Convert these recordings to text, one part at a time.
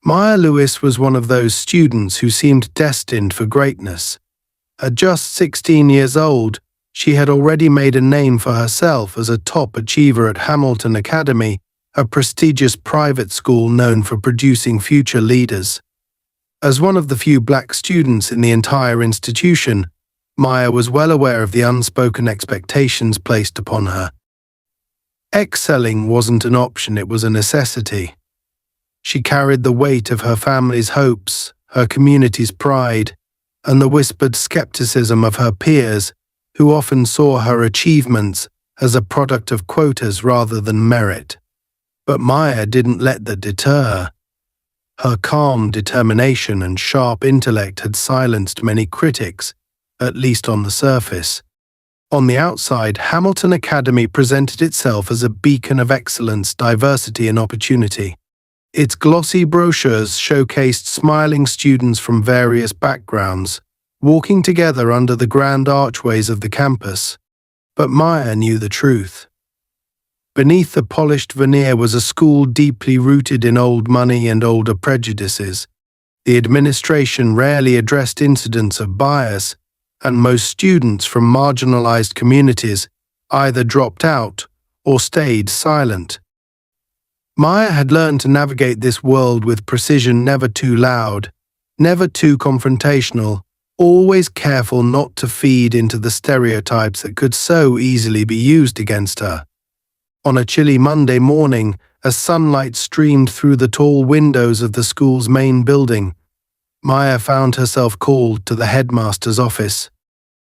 Maya Lewis was one of those students who seemed destined for greatness. At just 16 years old, she had already made a name for herself as a top achiever at Hamilton Academy, a prestigious private school known for producing future leaders. As one of the few black students in the entire institution, Maya was well aware of the unspoken expectations placed upon her. Excelling wasn't an option, it was a necessity. She carried the weight of her family's hopes, her community's pride, and the whispered skepticism of her peers, who often saw her achievements as a product of quotas rather than merit. But Maya didn't let that deter her. Her calm determination and sharp intellect had silenced many critics, at least on the surface. On the outside, Hamilton Academy presented itself as a beacon of excellence, diversity, and opportunity. Its glossy brochures showcased smiling students from various backgrounds, walking together under the grand archways of the campus. But Maya knew the truth. Beneath the polished veneer was a school deeply rooted in old money and older prejudices. The administration rarely addressed incidents of bias, and most students from marginalized communities either dropped out or stayed silent. Maya had learned to navigate this world with precision, never too loud, never too confrontational, always careful not to feed into the stereotypes that could so easily be used against her. On a chilly Monday morning, as sunlight streamed through the tall windows of the school's main building, Maya found herself called to the headmaster's office.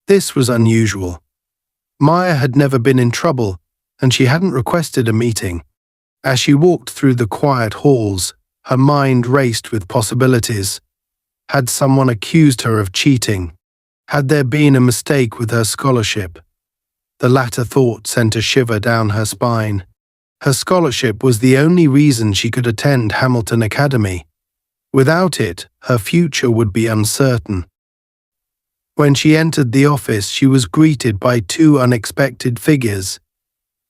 This was unusual. Maya had never been in trouble, and she hadn't requested a meeting. As she walked through the quiet halls, her mind raced with possibilities. Had someone accused her of cheating? Had there been a mistake with her scholarship? The latter thought sent a shiver down her spine. Her scholarship was the only reason she could attend Hamilton Academy. Without it, her future would be uncertain. When she entered the office, she was greeted by two unexpected figures.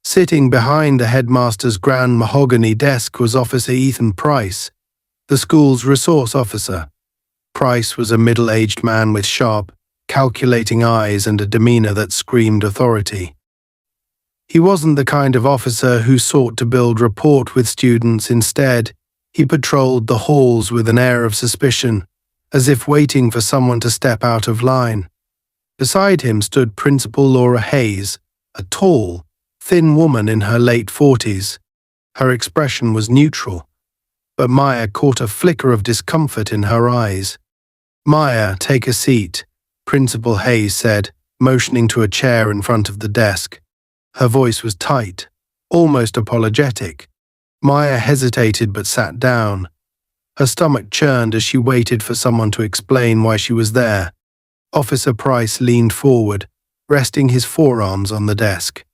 Sitting behind the headmaster's grand mahogany desk was Officer Ethan Price, the school's resource officer. Price was a middle-aged man with sharp, calculating eyes and a demeanor that screamed authority. He wasn't the kind of officer who sought to build rapport with students. Instead, he patrolled the halls with an air of suspicion, as if waiting for someone to step out of line. Beside him stood Principal Laura Hayes, a tall, thin woman in her late 40s. Her expression was neutral, but Maya caught a flicker of discomfort in her eyes. "Maya, take a seat," Principal Hayes said, motioning to a chair in front of the desk. Her voice was tight, almost apologetic. Maya hesitated but sat down. Her stomach churned as she waited for someone to explain why she was there. Officer Price leaned forward, resting his forearms on the desk.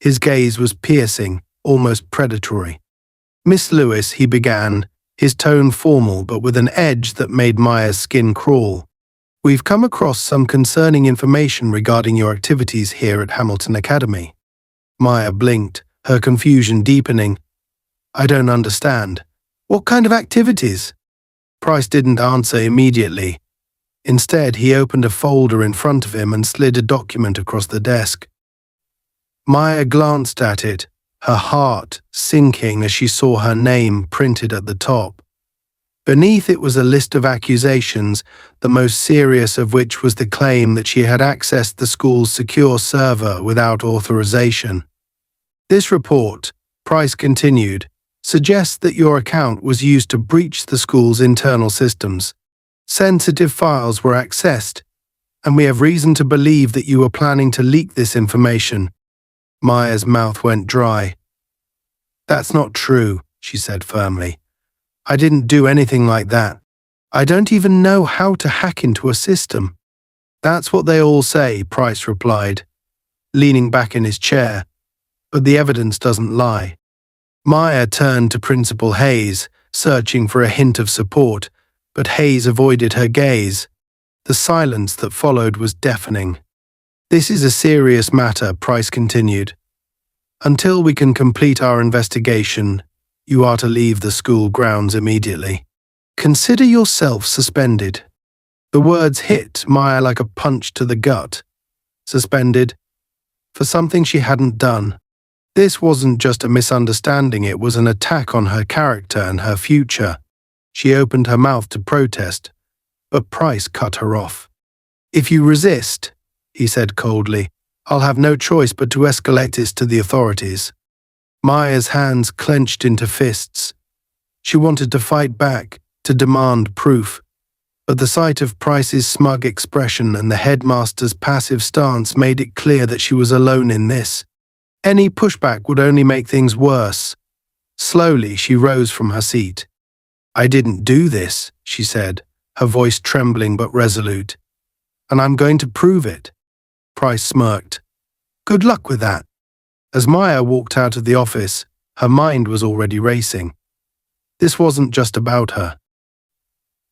His gaze was piercing, almost predatory. "Miss Lewis," he began, his tone formal but with an edge that made Maya's skin crawl. "We've come across some concerning information regarding your activities here at Hamilton Academy." Maya blinked, her confusion deepening. "I don't understand. What kind of activities?" Price didn't answer immediately. Instead, he opened a folder in front of him and slid a document across the desk. Maya glanced at it, her heart sinking as she saw her name printed at the top. Beneath it was a list of accusations, the most serious of which was the claim that she had accessed the school's secure server without authorization. "This report," Price continued, "suggests that your account was used to breach the school's internal systems. Sensitive files were accessed, and we have reason to believe that you were planning to leak this information." Maya's mouth went dry. "That's not true," she said firmly. "I didn't do anything like that. I don't even know how to hack into a system." "That's what they all say," Price replied, leaning back in his chair, "but the evidence doesn't lie." Maya turned to Principal Hayes, searching for a hint of support, but Hayes avoided her gaze. The silence that followed was deafening. "This is a serious matter," Price continued. "Until we can complete our investigation, you are to leave the school grounds immediately." Consider yourself suspended. The words hit Maya like a punch to the gut. Suspended for something she hadn't done. This wasn't just a misunderstanding, it was an attack on her character and her future. She opened her mouth to protest, but Price cut her off. "If you resist," he said coldly, "I'll have no choice but to escalate this to the authorities." Maya's hands clenched into fists. She wanted to fight back, to demand proof, but the sight of Price's smug expression and the headmaster's passive stance made it clear that she was alone in this. Any pushback would only make things worse. Slowly, she rose from her seat. "I didn't do this," she said, her voice trembling but resolute. "And I'm going to prove it." Price smirked. "Good luck with that." As Maya walked out of the office, her mind was already racing. This wasn't just about her.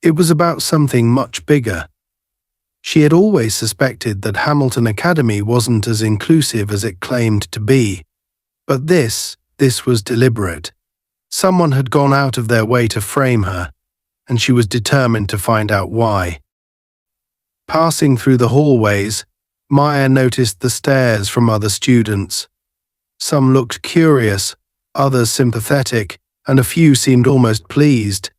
It was about something much bigger. She had always suspected that Hamilton Academy wasn't as inclusive as it claimed to be. But this was deliberate. Someone had gone out of their way to frame her, and she was determined to find out why. Passing through the hallways, Maya noticed the stares from other students. Some looked curious, others sympathetic, and a few seemed almost pleased.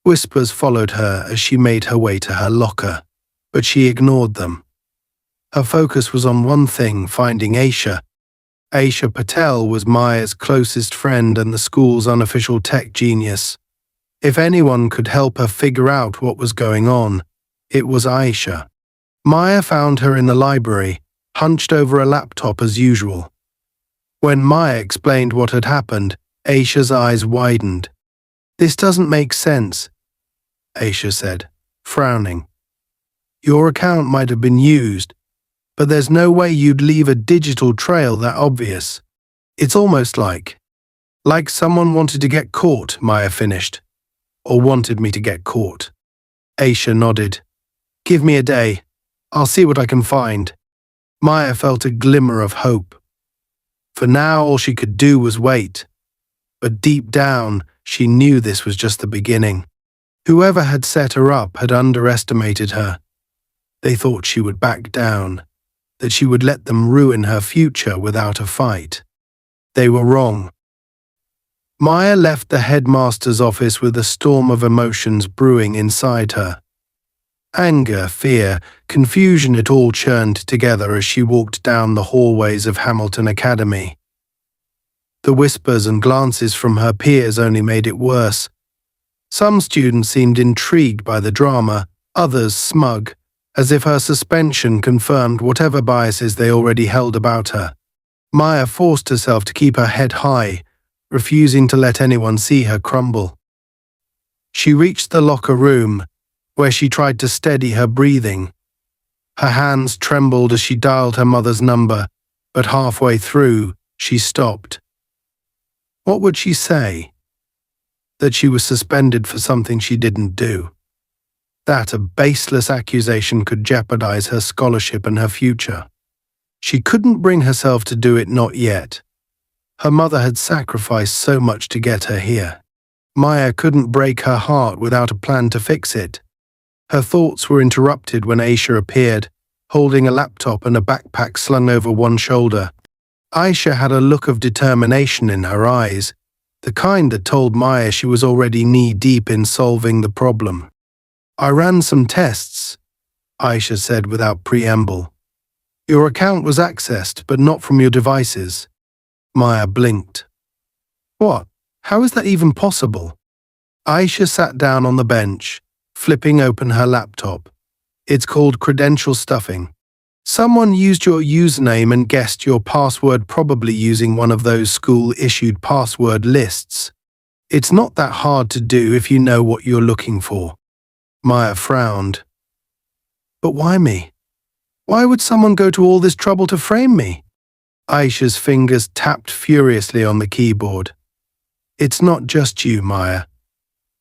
Whispers followed her as she made her way to her locker, but she ignored them. Her focus was on one thing, finding Aisha. Aisha Patel was Maya's closest friend and the school's unofficial tech genius. If anyone could help her figure out what was going on, it was Aisha. Maya found her in the library, hunched over a laptop as usual. When Maya explained what had happened, Aisha's eyes widened. "This doesn't make sense," Aisha said, frowning. "Your account might have been used, but there's no way you'd leave a digital trail that obvious. It's almost like someone wanted to get caught," Maya finished. "Or wanted me to get caught." Aisha nodded. "Give me a day. I'll see what I can find." Maya felt a glimmer of hope. For now, all she could do was wait. But deep down, she knew this was just the beginning. Whoever had set her up had underestimated her. They thought she would back down, that she would let them ruin her future without a fight. They were wrong. Maya left the headmaster's office with a storm of emotions brewing inside her. Anger, fear, confusion, it all churned together as she walked down the hallways of Hamilton Academy. The whispers and glances from her peers only made it worse. Some students seemed intrigued by the drama, others smug, as if her suspension confirmed whatever biases they already held about her. Maya forced herself to keep her head high, refusing to let anyone see her crumble. She reached the locker room, where she tried to steady her breathing. Her hands trembled as she dialed her mother's number, but halfway through, she stopped. What would she say? That she was suspended for something she didn't do. That a baseless accusation could jeopardize her scholarship and her future. She couldn't bring herself to do it, not yet. Her mother had sacrificed so much to get her here. Maya couldn't break her heart without a plan to fix it. Her thoughts were interrupted when Aisha appeared, holding a laptop and a backpack slung over one shoulder. Aisha had a look of determination in her eyes, the kind that told Maya she was already knee-deep in solving the problem. "I ran some tests," Aisha said without preamble. "Your account was accessed, but not from your devices." Maya blinked. "What? How is that even possible?" Aisha sat down on the bench, flipping open her laptop. "It's called credential stuffing. Someone used your username and guessed your password, probably using one of those school-issued password lists. It's not that hard to do if you know what you're looking for." Maya frowned. "But why me? Why would someone go to all this trouble to frame me?" Aisha's fingers tapped furiously on the keyboard. "It's not just you, Maya.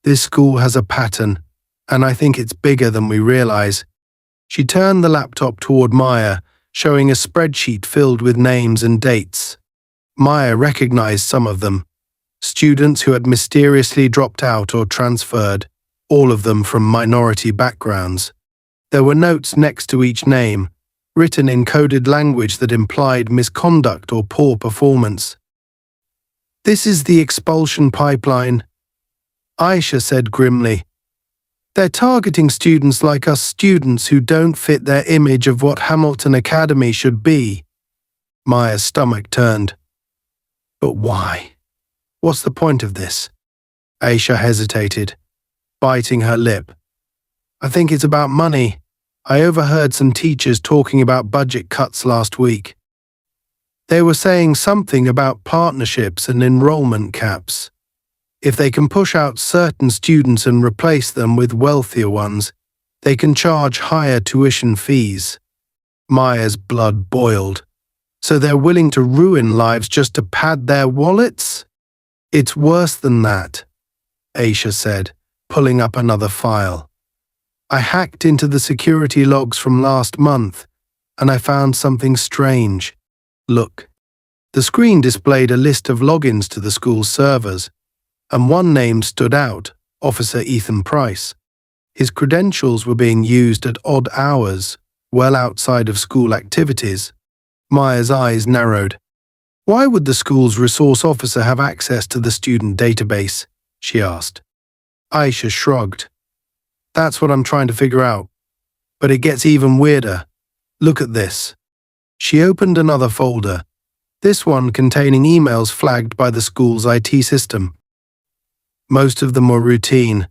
This school has a pattern, and I think it's bigger than we realize." She turned the laptop toward Maya, showing a spreadsheet filled with names and dates. Maya recognized some of them. Students who had mysteriously dropped out or transferred, all of them from minority backgrounds. There were notes next to each name, written in coded language that implied misconduct or poor performance. "This is the expulsion pipeline," Aisha said grimly. "They're targeting students like us, students who don't fit their image of what Hamilton Academy should be." Maya's stomach turned. "But why? What's the point of this?" Aisha hesitated, biting her lip. "I think it's about money. I overheard some teachers talking about budget cuts last week. They were saying something about partnerships and enrollment caps. If they can push out certain students and replace them with wealthier ones, they can charge higher tuition fees." Maya's blood boiled. "So they're willing to ruin lives just to pad their wallets?" "It's worse than that," Aisha said, pulling up another file. "I hacked into the security logs from last month, and I found something strange. Look." The screen displayed a list of logins to the school's servers, and one name stood out, Officer Ethan Price. His credentials were being used at odd hours, well outside of school activities. Maya's eyes narrowed. "Why would the school's resource officer have access to the student database?" she asked. Aisha shrugged. "That's what I'm trying to figure out. But it gets even weirder. Look at this." She opened another folder, this one containing emails flagged by the school's IT system. Most of them were routine,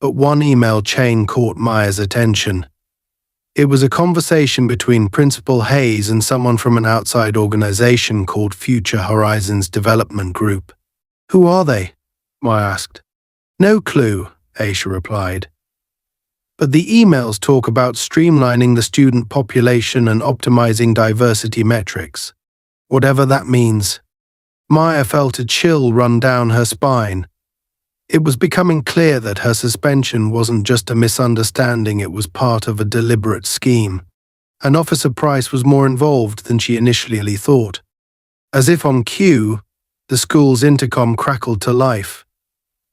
but one email chain caught Maya's attention. It was a conversation between Principal Hayes and someone from an outside organization called Future Horizons Development Group. "Who are they?" Maya asked. "No clue," Aisha replied. "But the emails talk about streamlining the student population and optimizing diversity metrics. Whatever that means." Maya felt a chill run down her spine. It was becoming clear that her suspension wasn't just a misunderstanding, it was part of a deliberate scheme. And Officer Price was more involved than she initially thought. As if on cue, the school's intercom crackled to life.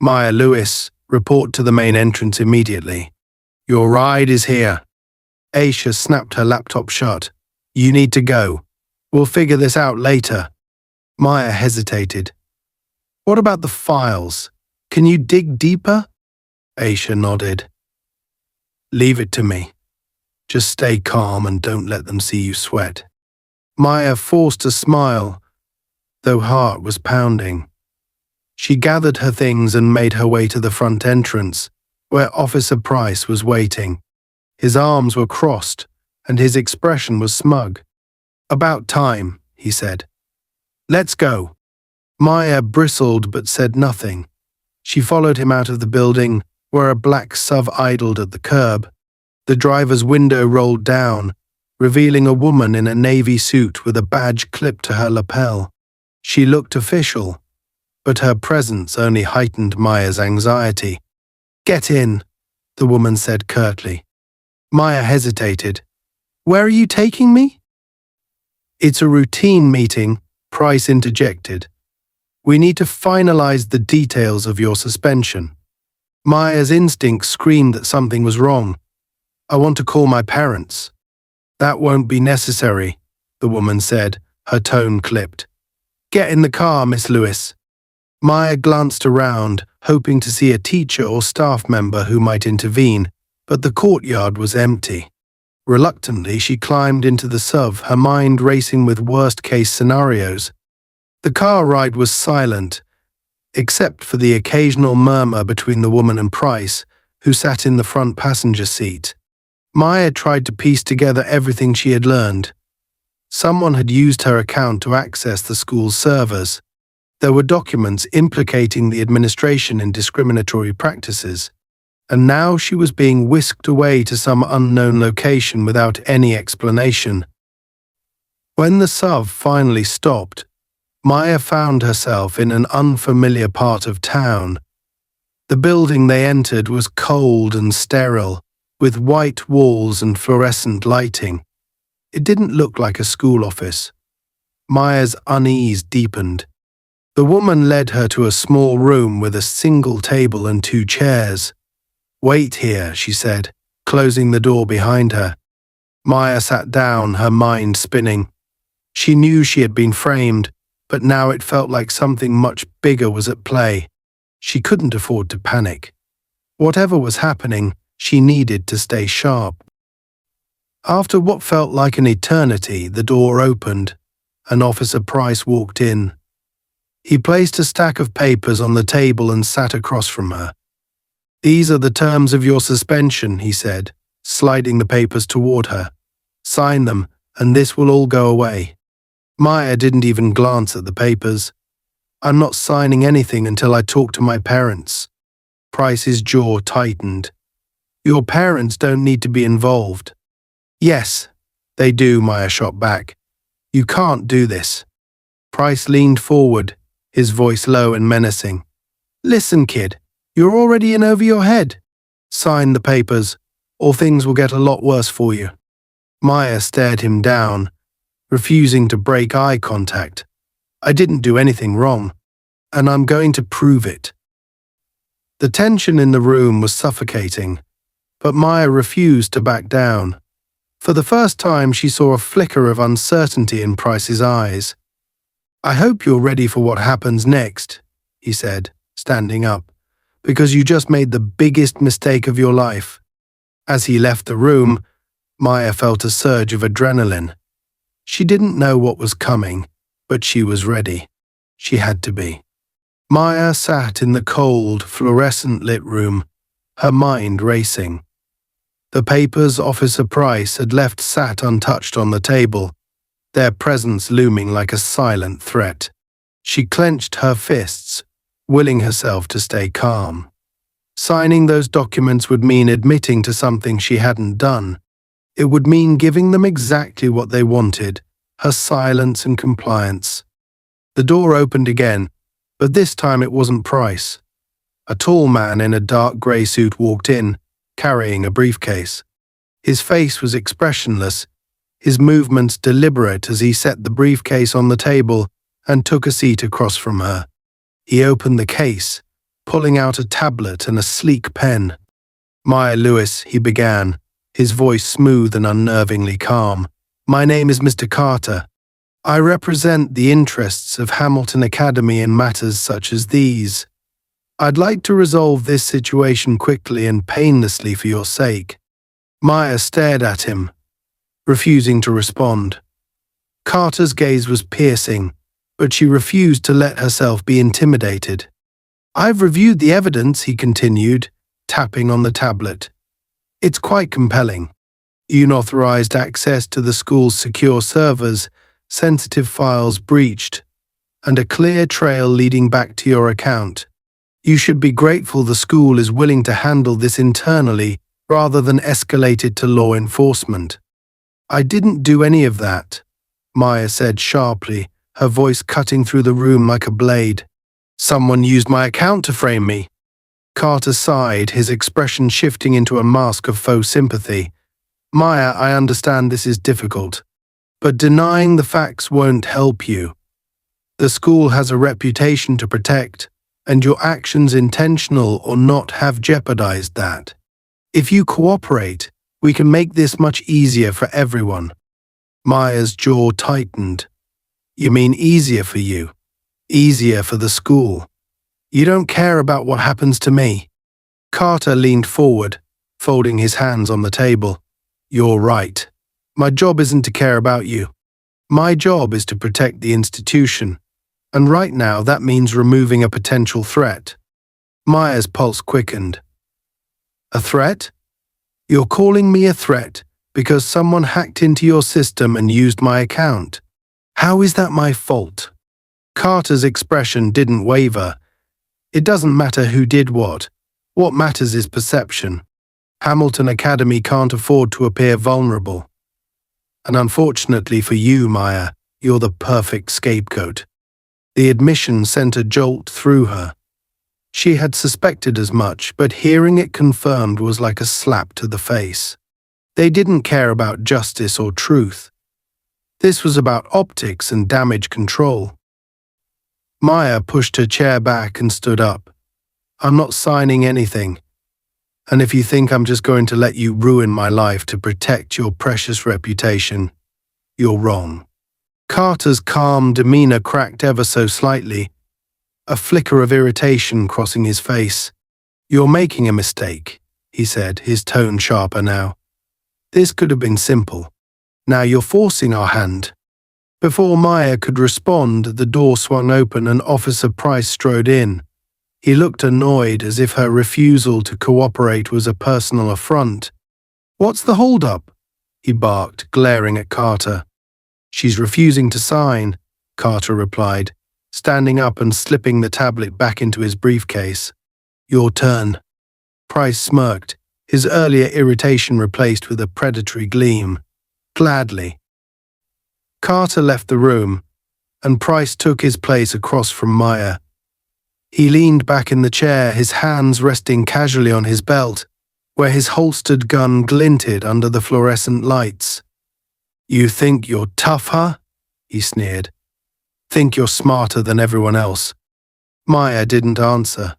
"Maya Lewis, report to the main entrance immediately. Your ride is here." Aisha snapped her laptop shut. "You need to go. We'll figure this out later." Maya hesitated. "What about the files? Can you dig deeper?" Aisha nodded. "Leave it to me. Just stay calm and don't let them see you sweat." Maya forced a smile, though heart was pounding. She gathered her things and made her way to the front entrance, where Officer Price was waiting. His arms were crossed, and his expression was smug. "About time," he said. "Let's go." Maya bristled but said nothing. She followed him out of the building, where a black SUV idled at the curb. The driver's window rolled down, revealing a woman in a navy suit with a badge clipped to her lapel. She looked official, but her presence only heightened Maya's anxiety. "Get in," the woman said curtly. Maya hesitated. "Where are you taking me?" "It's a routine meeting," Price interjected. "We need to finalize the details of your suspension." Maya's instinct screamed that something was wrong. "I want to call my parents." "That won't be necessary," the woman said, her tone clipped. "Get in the car, Miss Lewis." Maya glanced around, hoping to see a teacher or staff member who might intervene, but the courtyard was empty. Reluctantly, she climbed into the SUV, her mind racing with worst-case scenarios. The car ride was silent, except for the occasional murmur between the woman and Price, who sat in the front passenger seat. Maya tried to piece together everything she had learned. Someone had used her account to access the school's servers. There were documents implicating the administration in discriminatory practices, and now she was being whisked away to some unknown location without any explanation. When the SUV finally stopped, Maya found herself in an unfamiliar part of town. The building they entered was cold and sterile, with white walls and fluorescent lighting. It didn't look like a school office. Maya's unease deepened. The woman led her to a small room with a single table and 2 chairs. "Wait here," she said, closing the door behind her. Maya sat down, her mind spinning. She knew she had been framed, but now it felt like something much bigger was at play. She couldn't afford to panic. Whatever was happening, she needed to stay sharp. After what felt like an eternity, the door opened, and Officer Price walked in. He placed a stack of papers on the table and sat across from her. "These are the terms of your suspension," he said, sliding the papers toward her. "Sign them, and this will all go away." Maya didn't even glance at the papers. "I'm not signing anything until I talk to my parents." Price's jaw tightened. "Your parents don't need to be involved." "Yes, they do," Maya shot back. "You can't do this." Price leaned forward, his voice low and menacing. "Listen, kid, you're already in over your head. Sign the papers, or things will get a lot worse for you." Maya stared him down, refusing to break eye contact. "I didn't do anything wrong, and I'm going to prove it." The tension in the room was suffocating, but Maya refused to back down. For the first time, she saw a flicker of uncertainty in Price's eyes. "I hope you're ready for what happens next," he said, standing up, "because you just made the biggest mistake of your life." As he left the room, Maya felt a surge of adrenaline. She didn't know what was coming, but she was ready. She had to be. Maya sat in the cold, fluorescent-lit room, her mind racing. The papers Officer Price had left sat untouched on the table, their presence looming like a silent threat. She clenched her fists, willing herself to stay calm. Signing those documents would mean admitting to something she hadn't done. It would mean giving them exactly what they wanted, her silence and compliance. The door opened again, but this time it wasn't Price. A tall man in a dark grey suit walked in, carrying a briefcase. His face was expressionless, his movements deliberate as he set the briefcase on the table and took a seat across from her. He opened the case, pulling out a tablet and a sleek pen. "Maya Lewis," he began, his voice smooth and unnervingly calm. "My name is Mr. Carter. I represent the interests of Hamilton Academy in matters such as these. I'd like to resolve this situation quickly and painlessly for your sake." Maya stared at him, refusing to respond. Carter's gaze was piercing, but she refused to let herself be intimidated. "I've reviewed the evidence," he continued, tapping on the tablet. "It's quite compelling. Unauthorized access to the school's secure servers, sensitive files breached, and a clear trail leading back to your account. You should be grateful the school is willing to handle this internally rather than escalate it to law enforcement." "I didn't do any of that," Maya said sharply, her voice cutting through the room like a blade. "Someone used my account to frame me." Carter sighed, his expression shifting into a mask of faux sympathy. "Maya, I understand this is difficult, but denying the facts won't help you. The school has a reputation to protect, and your actions, intentional or not, have jeopardized that. If you cooperate, we can make this much easier for everyone." Maya's jaw tightened. "You mean easier for you? Easier for the school? You don't care about what happens to me?" Carter leaned forward, folding his hands on the table. "You're right. My job isn't to care about you. My job is to protect the institution, and right now that means removing a potential threat." Maya's pulse quickened. "A threat? You're calling me a threat because someone hacked into your system and used my account? How is that my fault?" Carter's expression didn't waver. "It doesn't matter who did what. What matters is perception. Hamilton Academy can't afford to appear vulnerable. And unfortunately for you, Maya, you're the perfect scapegoat." The admission sent a jolt through her. She had suspected as much, but hearing it confirmed was like a slap to the face. They didn't care about justice or truth. This was about optics and damage control. Maya pushed her chair back and stood up. "I'm not signing anything. And if you think I'm just going to let you ruin my life to protect your precious reputation, you're wrong. Carter's calm demeanor cracked ever so slightly, a flicker of irritation crossing his face. You're making a mistake, he said, his tone sharper now. This could have been simple. Now you're forcing our hand. Before Maya could respond, the door swung open and Officer Price strode in. He looked annoyed, as if her refusal to cooperate was a personal affront. What's the hold-up? He barked, glaring at Carter. She's refusing to sign, Carter replied, standing up and slipping the tablet back into his briefcase. Your turn. Price smirked, his earlier irritation replaced with a predatory gleam. Gladly. Carter left the room, and Price took his place across from Maya. He leaned back in the chair, his hands resting casually on his belt, where his holstered gun glinted under the fluorescent lights. You think you're tough, huh? He sneered. Think you're smarter than everyone else. Maya didn't answer.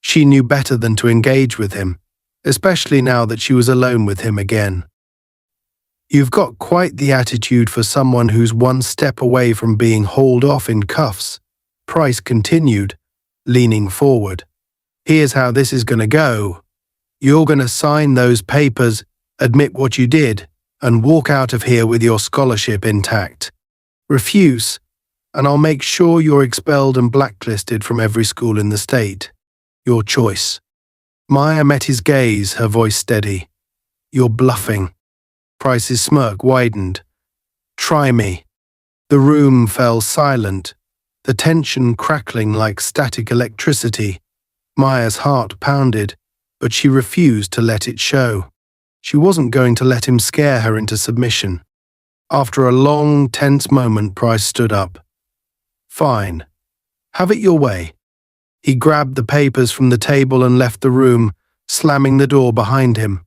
She knew better than to engage with him, especially now that she was alone with him again. You've got quite the attitude for someone who's one step away from being hauled off in cuffs, Price continued, leaning forward. Here's how this is going to go. You're going to sign those papers, admit what you did, and walk out of here with your scholarship intact. Refuse, and I'll make sure you're expelled and blacklisted from every school in the state. Your choice. Maya met his gaze, her voice steady. You're bluffing. Price's smirk widened. Try me. The room fell silent, the tension crackling like static electricity. Maya's heart pounded, but she refused to let it show. She wasn't going to let him scare her into submission. After a long, tense moment, Price stood up. Fine. Have it your way. He grabbed the papers from the table and left the room, slamming the door behind him.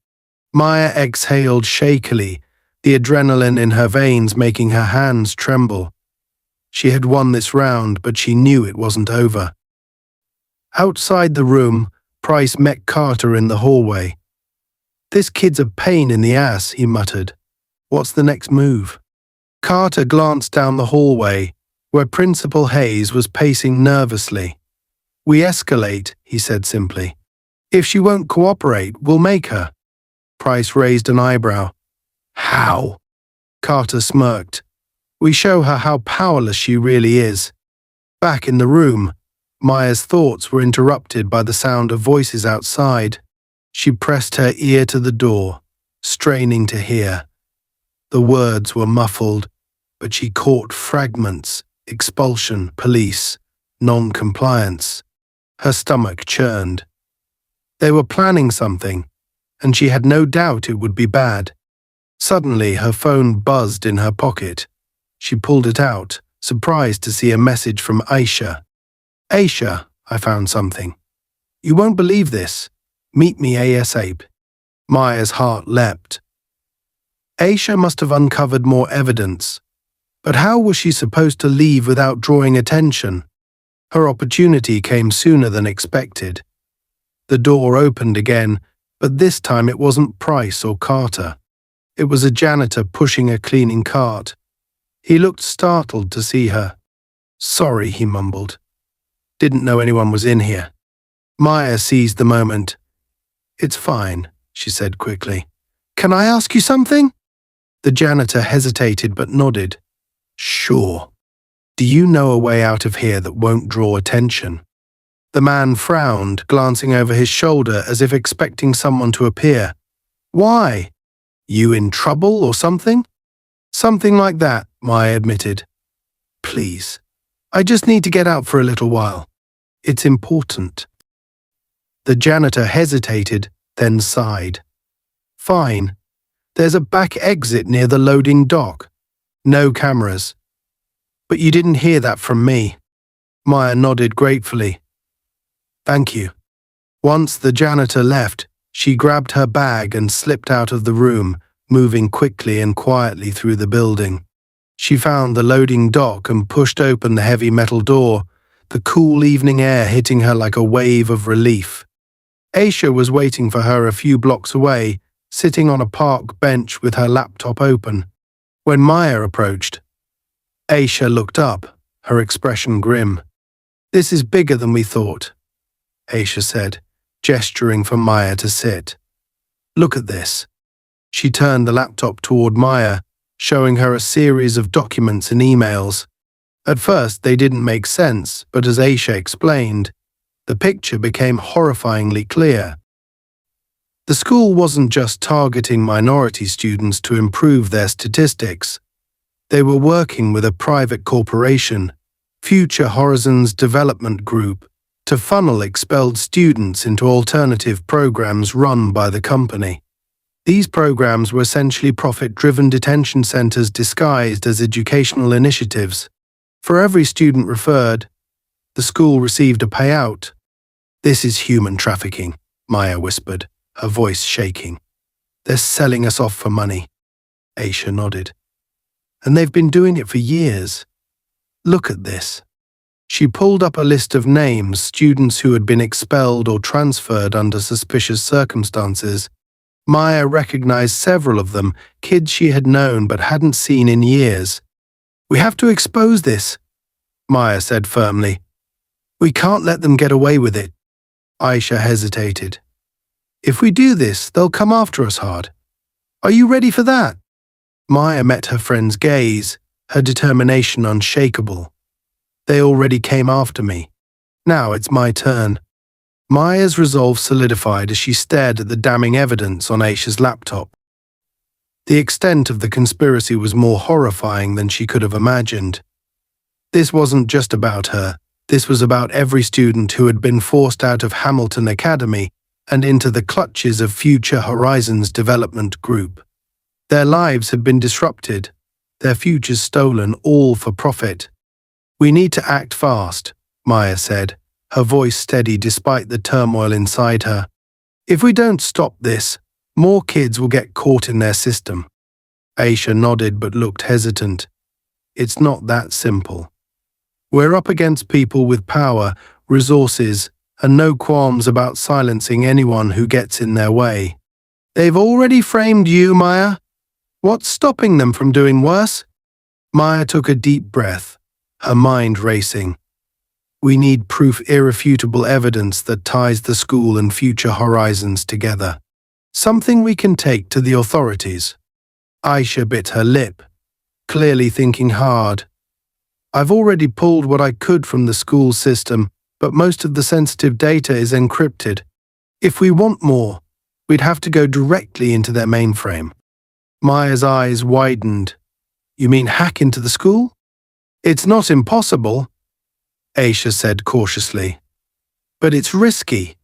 Maya exhaled shakily, the adrenaline in her veins making her hands tremble. She had won this round, but she knew it wasn't over. Outside the room, Price met Carter in the hallway. This kid's a pain in the ass, he muttered. What's the next move? Carter glanced down the hallway, where Principal Hayes was pacing nervously. We escalate, he said simply. If she won't cooperate, we'll make her. Price raised an eyebrow. How? Carter smirked. We show her how powerless she really is. Back in the room, Maya's thoughts were interrupted by the sound of voices outside. She pressed her ear to the door, straining to hear. The words were muffled, but she caught fragments: expulsion, police, non-compliance. Her stomach churned. They were planning something, and she had no doubt it would be bad. Suddenly, her phone buzzed in her pocket. She pulled it out, surprised to see a message from Aisha. Aisha, I found something. You won't believe this. Meet me ASAP. Maya's heart leapt. Aisha must have uncovered more evidence. But how was she supposed to leave without drawing attention? Her opportunity came sooner than expected. The door opened again, but this time it wasn't Price or Carter. It was a janitor pushing a cleaning cart. He looked startled to see her. Sorry, he mumbled. Didn't know anyone was in here. Maya seized the moment. It's fine, she said quickly. Can I ask you something? The janitor hesitated but nodded. Sure. Do you know a way out of here that won't draw attention? The man frowned, glancing over his shoulder as if expecting someone to appear. Why? You in trouble or something? Something like that, Maya admitted. Please, I just need to get out for a little while. It's important. The janitor hesitated, then sighed. Fine. There's a back exit near the loading dock. No cameras. But you didn't hear that from me. Maya nodded gratefully. Thank you. Once the janitor left, she grabbed her bag and slipped out of the room, moving quickly and quietly through the building. She found the loading dock and pushed open the heavy metal door, the cool evening air hitting her like a wave of relief. Aisha was waiting for her a few blocks away, sitting on a park bench with her laptop open. When Maya approached, Aisha looked up, her expression grim. "This is bigger than we thought," Aisha said, gesturing for Maya to sit. "Look at this." She turned the laptop toward Maya, showing her a series of documents and emails. At first, they didn't make sense, but as Aisha explained, the picture became horrifyingly clear. The school wasn't just targeting minority students to improve their statistics. They were working with a private corporation, Future Horizons Development Group, to funnel expelled students into alternative programs run by the company. These programs were essentially profit-driven detention centers disguised as educational initiatives. For every student referred, the school received a payout. "This is human trafficking," Maya whispered, her voice shaking. "They're selling us off for money." Aisha nodded. "And they've been doing it for years. Look at this." She pulled up a list of names, students who had been expelled or transferred under suspicious circumstances. Maya recognized several of them, kids she had known but hadn't seen in years. "We have to expose this," Maya said firmly. "We can't let them get away with it." Aisha hesitated. "If we do this, they'll come after us hard. Are you ready for that?" Maya met her friend's gaze, her determination unshakable. "They already came after me. Now it's my turn." Maya's resolve solidified as she stared at the damning evidence on Aisha's laptop. The extent of the conspiracy was more horrifying than she could have imagined. This wasn't just about her. This was about every student who had been forced out of Hamilton Academy and into the clutches of Future Horizons Development Group. Their lives had been disrupted, their futures stolen, all for profit. "We need to act fast," Maya said, her voice steady despite the turmoil inside her. "If we don't stop this, more kids will get caught in their system." Aisha nodded but looked hesitant. "It's not that simple. We're up against people with power, resources, and no qualms about silencing anyone who gets in their way." "They've already framed you, Maya. What's stopping them from doing worse?" Maya took a deep breath, her mind racing. "We need proof, irrefutable evidence that ties the school and Future Horizons together. Something we can take to the authorities." Aisha bit her lip, clearly thinking hard. "I've already pulled what I could from the school system, but most of the sensitive data is encrypted. If we want more, we'd have to go directly into their mainframe." Maya's eyes widened. "You mean hack into the school?" "It's not impossible," Aisha said cautiously. "But it's risky.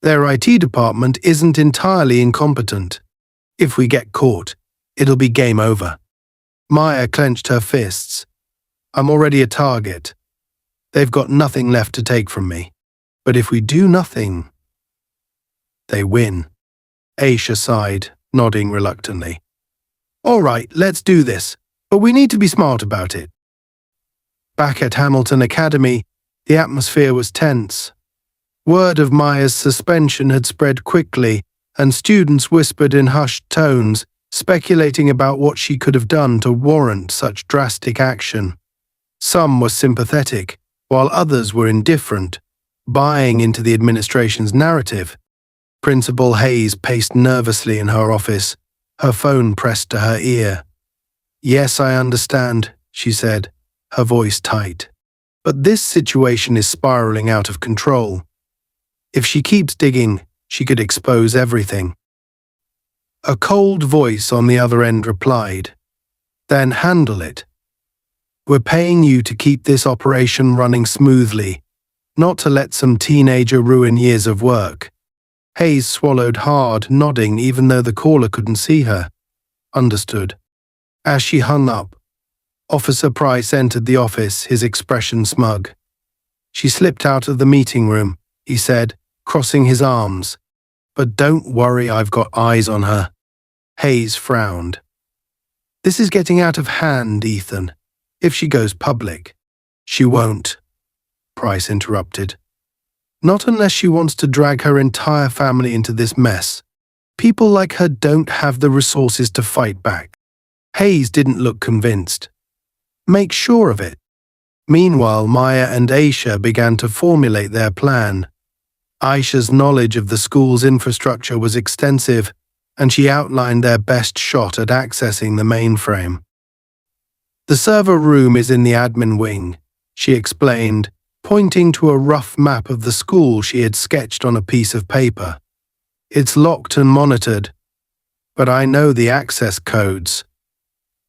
Their IT department isn't entirely incompetent. If we get caught, it'll be game over." Maya clenched her fists. "I'm already a target. They've got nothing left to take from me. But if we do nothing, they win." Aisha sighed, nodding reluctantly. "All right, let's do this, but we need to be smart about it." Back at Hamilton Academy, the atmosphere was tense. Word of Maya's suspension had spread quickly, and students whispered in hushed tones, speculating about what she could have done to warrant such drastic action. Some were sympathetic, while others were indifferent, buying into the administration's narrative. Principal Hayes paced nervously in her office, her phone pressed to her ear. "Yes, I understand," she said, her voice tight. "But this situation is spiraling out of control. If she keeps digging, she could expose everything." A cold voice on the other end replied, "Then handle it. We're paying you to keep this operation running smoothly, not to let some teenager ruin years of work." Hayes swallowed hard, nodding even though the caller couldn't see her. "Understood." As she hung up, Officer Price entered the office, his expression smug. "She slipped out of the meeting room," he said, crossing his arms. "But don't worry, I've got eyes on her." Hayes frowned. "This is getting out of hand, Ethan. If she goes public." "She won't," Price interrupted. Not unless she wants to drag her entire family into this mess. People like her don't have the resources to fight back. Hayes didn't look convinced. Make sure of it. Meanwhile, Maya and Aisha began to formulate their plan. Aisha's knowledge of the school's infrastructure was extensive, and she outlined their best shot at accessing the mainframe. The server room is in the admin wing, she explained, pointing to a rough map of the school she had sketched on a piece of paper. It's locked and monitored, but I know the access codes.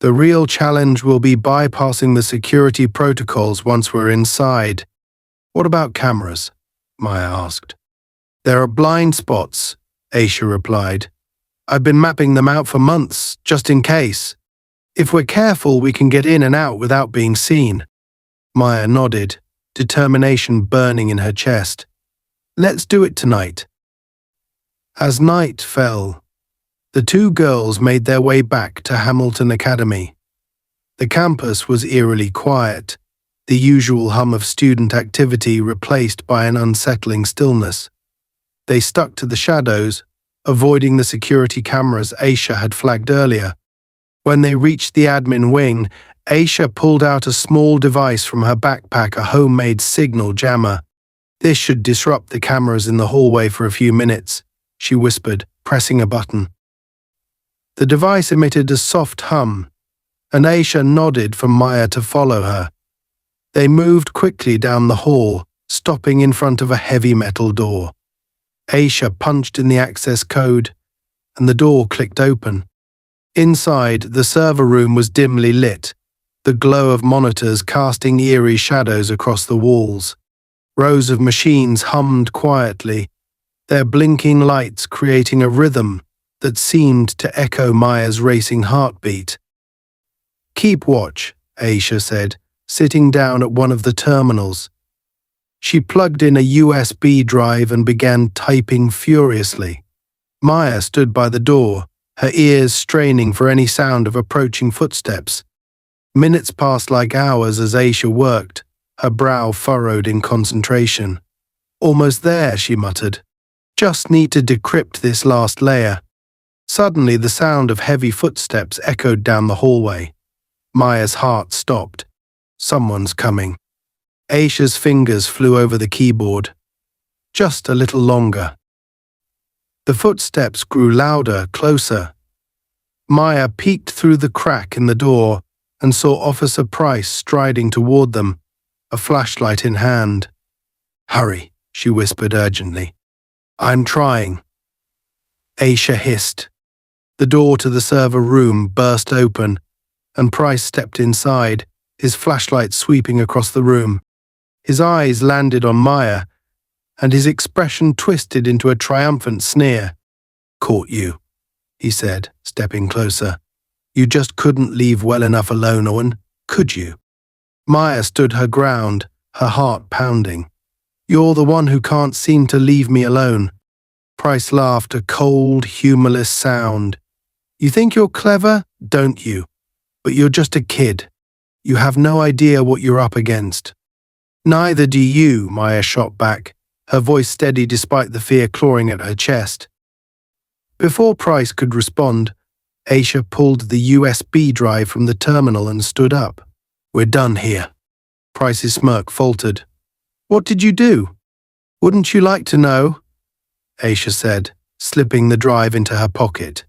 The real challenge will be bypassing the security protocols once we're inside. What about cameras? Maya asked. There are blind spots, Aisha replied. I've been mapping them out for months, just in case. If we're careful, we can get in and out without being seen. Maya nodded, determination burning in her chest. Let's do it tonight. As night fell, the two girls made their way back to Hamilton Academy. The campus was eerily quiet, the usual hum of student activity replaced by an unsettling stillness. They stuck to the shadows, avoiding the security cameras Aisha had flagged earlier. When they reached the admin wing, Aisha pulled out a small device from her backpack, a homemade signal jammer. This should disrupt the cameras in the hallway for a few minutes, she whispered, pressing a button. The device emitted a soft hum, and Aisha nodded for Maya to follow her. They moved quickly down the hall, stopping in front of a heavy metal door. Aisha punched in the access code, and the door clicked open. Inside, the server room was dimly lit, the glow of monitors casting eerie shadows across the walls. Rows of machines hummed quietly, their blinking lights creating a rhythm that seemed to echo Maya's racing heartbeat. Keep watch, Aisha said, sitting down at one of the terminals. She plugged in a USB drive and began typing furiously. Maya stood by the door, her ears straining for any sound of approaching footsteps. Minutes passed like hours as Aisha worked, her brow furrowed in concentration. Almost there, she muttered. Just need to decrypt this last layer. Suddenly, the sound of heavy footsteps echoed down the hallway. Maya's heart stopped. Someone's coming. Aisha's fingers flew over the keyboard. Just a little longer. The footsteps grew louder, closer. Maya peeked through the crack in the door and saw Officer Price striding toward them, a flashlight in hand. Hurry, she whispered urgently. I'm trying. Aisha hissed. The door to the server room burst open, and Price stepped inside, his flashlight sweeping across the room. His eyes landed on Maya, and his expression twisted into a triumphant sneer. Caught you, he said, stepping closer. You just couldn't leave well enough alone, Owen, could you? Maya stood her ground, her heart pounding. You're the one who can't seem to leave me alone. Price laughed, a cold, humorless sound. You think you're clever, don't you? But you're just a kid. You have no idea what you're up against. Neither do you, Maya shot back, her voice steady despite the fear clawing at her chest. Before Price could respond, Aisha pulled the USB drive from the terminal and stood up. We're done here. Price's smirk faltered. What did you do? Wouldn't you like to know? Aisha said, slipping the drive into her pocket.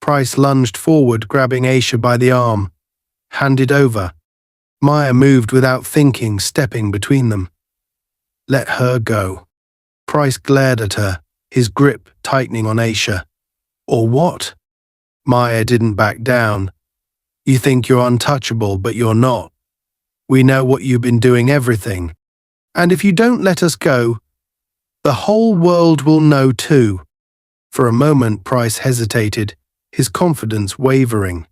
Price lunged forward, grabbing Aisha by the arm. Hand it over. Maya moved without thinking, stepping between them. Let her go. Price glared at her, his grip tightening on Aisha. Or what? Maya didn't back down. You think you're untouchable, but you're not. We know what you've been doing, everything. And if you don't let us go, the whole world will know too. For a moment, Price hesitated, his confidence wavering.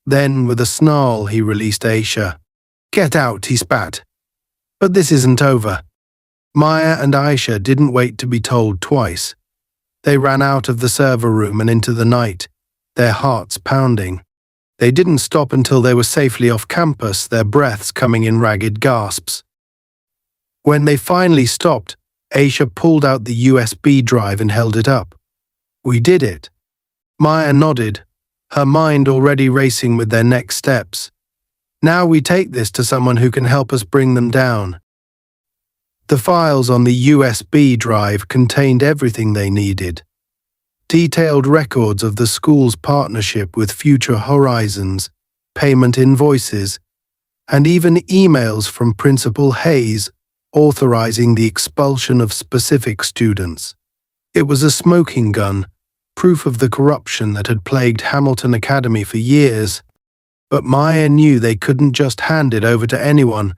Then, with a snarl, he released Aisha. Get out, he spat. But this isn't over. Maya and Aisha didn't wait to be told twice. They ran out of the server room and into the night, their hearts pounding. They didn't stop until they were safely off campus, their breaths coming in ragged gasps. When they finally stopped, Aisha pulled out the USB drive and held it up. We did it. Maya nodded, her mind already racing with their next steps. Now we take this to someone who can help us bring them down. The files on the USB drive contained everything they needed. Detailed records of the school's partnership with Future Horizons, payment invoices, and even emails from Principal Hayes authorizing the expulsion of specific students. It was a smoking gun, proof of the corruption that had plagued Hamilton Academy for years. But Maya knew they couldn't just hand it over to anyone.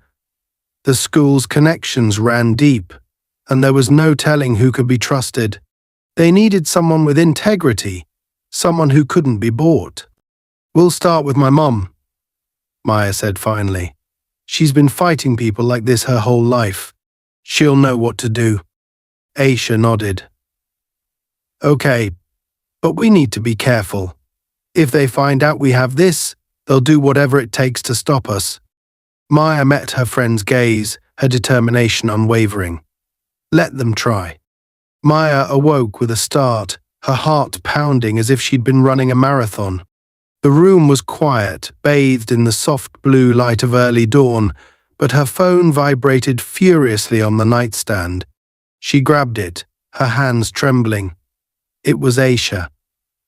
The school's connections ran deep, and there was no telling who could be trusted. They needed someone with integrity, someone who couldn't be bought. We'll start with my mom, Maya said finally. She's been fighting people like this her whole life. She'll know what to do. Aisha nodded. Okay, but we need to be careful. If they find out we have this, they'll do whatever it takes to stop us. Maya met her friend's gaze, her determination unwavering. Let them try. Maya awoke with a start, her heart pounding as if she'd been running a marathon. The room was quiet, bathed in the soft blue light of early dawn, but her phone vibrated furiously on the nightstand. She grabbed it, her hands trembling. It was Aisha.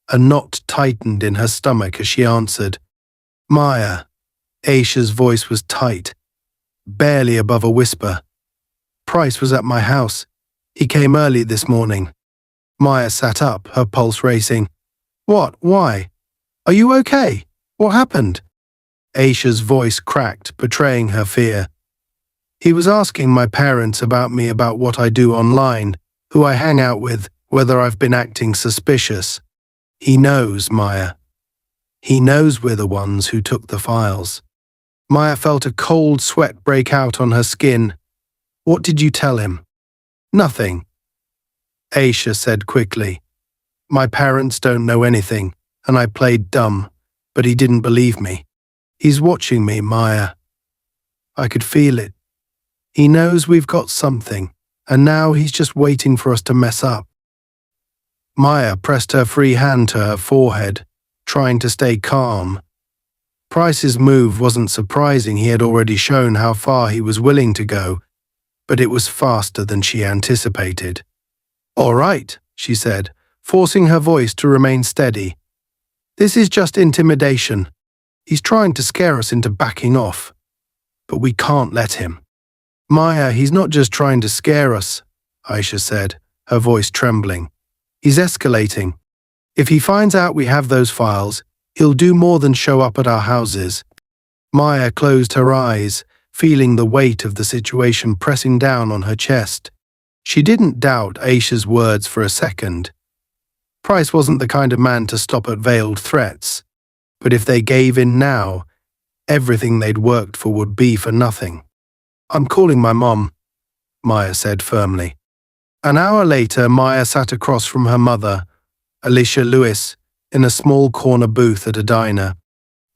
A knot tightened in her stomach as she answered. Maya. Aisha's voice was tight, barely above a whisper. Price was at my house. He came early this morning. Maya sat up, her pulse racing. What? Why? Are you okay? What happened? Aisha's voice cracked, betraying her fear. He was asking my parents about me, about what I do online, who I hang out with, whether I've been acting suspicious. He knows, Maya. He knows we're the ones who took the files. Maya felt a cold sweat break out on her skin. What did you tell him? Nothing. Aisha said quickly. My parents don't know anything, and I played dumb, but he didn't believe me. He's watching me, Maya. I could feel it. He knows we've got something, and now he's just waiting for us to mess up. Maya pressed her free hand to her forehead, trying to stay calm. Price's move wasn't surprising. He had already shown how far he was willing to go, but it was faster than she anticipated. All right, she said, forcing her voice to remain steady. This is just intimidation. He's trying to scare us into backing off, but we can't let him. Maya, he's not just trying to scare us, Aisha said, her voice trembling. He's escalating. If he finds out we have those files, he'll do more than show up at our houses. Maya closed her eyes, feeling the weight of the situation pressing down on her chest. She didn't doubt Aisha's words for a second. Price wasn't the kind of man to stop at veiled threats, but if they gave in now, everything they'd worked for would be for nothing. I'm calling my mom, Maya said firmly. An hour later, Maya sat across from her mother, Alicia Lewis, in a small corner booth at a diner.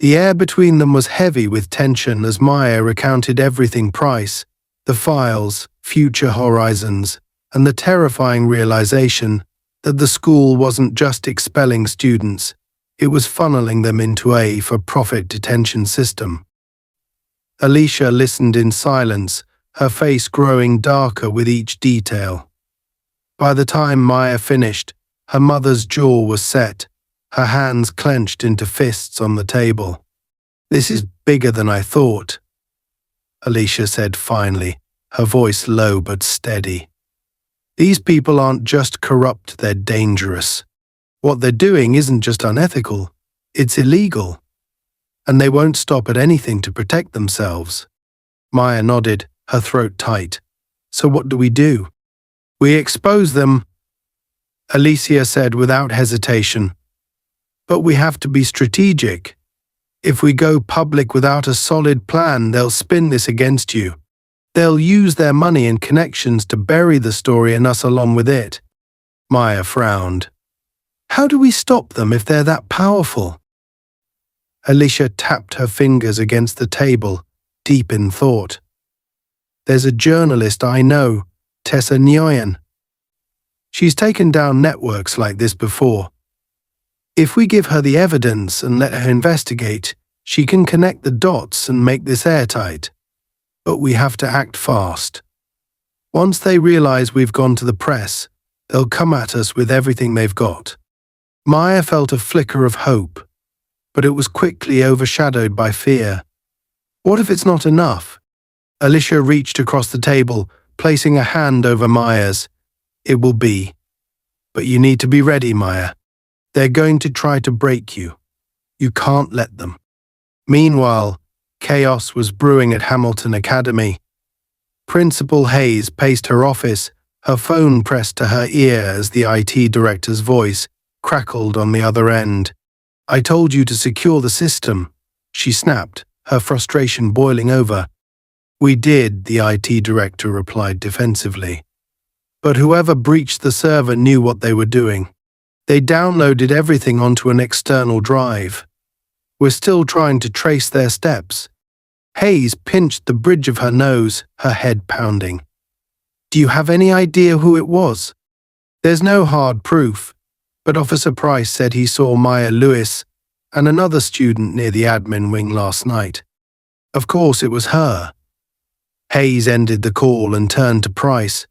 The air between them was heavy with tension as Maya recounted everything: Price, the files, Future Horizons, and the terrifying realization that the school wasn't just expelling students, it was funneling them into a for-profit detention system. Alicia listened in silence, her face growing darker with each detail. By the time Maya finished, her mother's jaw was set, her hands clenched into fists on the table. This is bigger than I thought, Alicia said finally, her voice low but steady. These people aren't just corrupt, they're dangerous. What they're doing isn't just unethical, it's illegal. And they won't stop at anything to protect themselves. Maya nodded, her throat tight. So what do we do? We expose them, Alicia said without hesitation. But we have to be strategic. If we go public without a solid plan, they'll spin this against you. They'll use their money and connections to bury the story and us along with it. Maya frowned. How do we stop them if they're that powerful? Alicia tapped her fingers against the table, deep in thought. There's a journalist I know, Tessa Nguyen. She's taken down networks like this before. If we give her the evidence and let her investigate, she can connect the dots and make this airtight. But we have to act fast. Once they realize we've gone to the press, they'll come at us with everything they've got. Maya felt a flicker of hope, but it was quickly overshadowed by fear. What if it's not enough? Alicia reached across the table, placing a hand over Maya's. It will be. But you need to be ready, Maya. They're going to try to break you. You can't let them. Meanwhile, chaos was brewing at Hamilton Academy. Principal Hayes paced her office, her phone pressed to her ear as the IT director's voice crackled on the other end. I told you to secure the system, she snapped, her frustration boiling over. We did, the IT director replied defensively. But whoever breached the server knew what they were doing. They downloaded everything onto an external drive. We're still trying to trace their steps. Hayes pinched the bridge of her nose, her head pounding. Do you have any idea who it was? There's no hard proof, but Officer Price said he saw Maya Lewis and another student near the admin wing last night. Of course it was her. Hayes ended the call and turned to Price,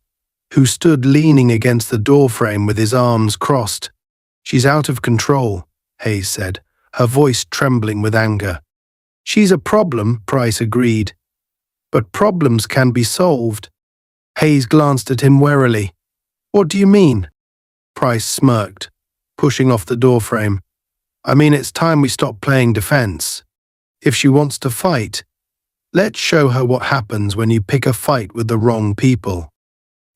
who stood leaning against the doorframe with his arms crossed. She's out of control, Hayes said, her voice trembling with anger. She's a problem, Price agreed. But problems can be solved. Hayes glanced at him warily. What do you mean? Price smirked, pushing off the doorframe. I mean, it's time we stop playing defense. If she wants to fight, let's show her what happens when you pick a fight with the wrong people.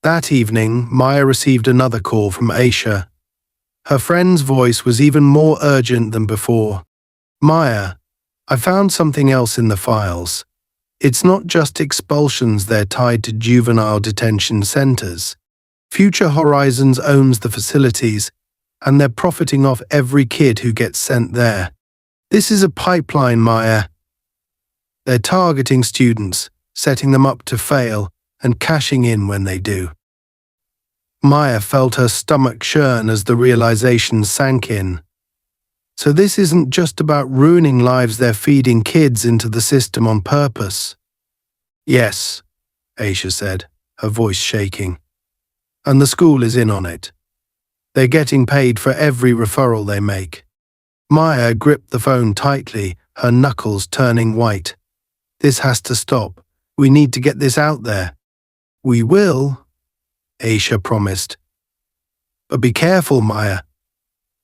That evening, Maya received another call from Aisha. Her friend's voice was even more urgent than before. Maya, I found something else in the files. It's not just expulsions, they're tied to juvenile detention centers. Future Horizons owns the facilities, and they're profiting off every kid who gets sent there. This is a pipeline, Maya. They're targeting students, setting them up to fail, and cashing in when they do. Maya felt her stomach churn as the realization sank in. So this isn't just about ruining lives, they're feeding kids into the system on purpose. Yes, Aisha said, her voice shaking. And the school is in on it. They're getting paid for every referral they make. Maya gripped the phone tightly, her knuckles turning white. This has to stop. We need to get this out there. We will, Aisha promised. But be careful, Maya.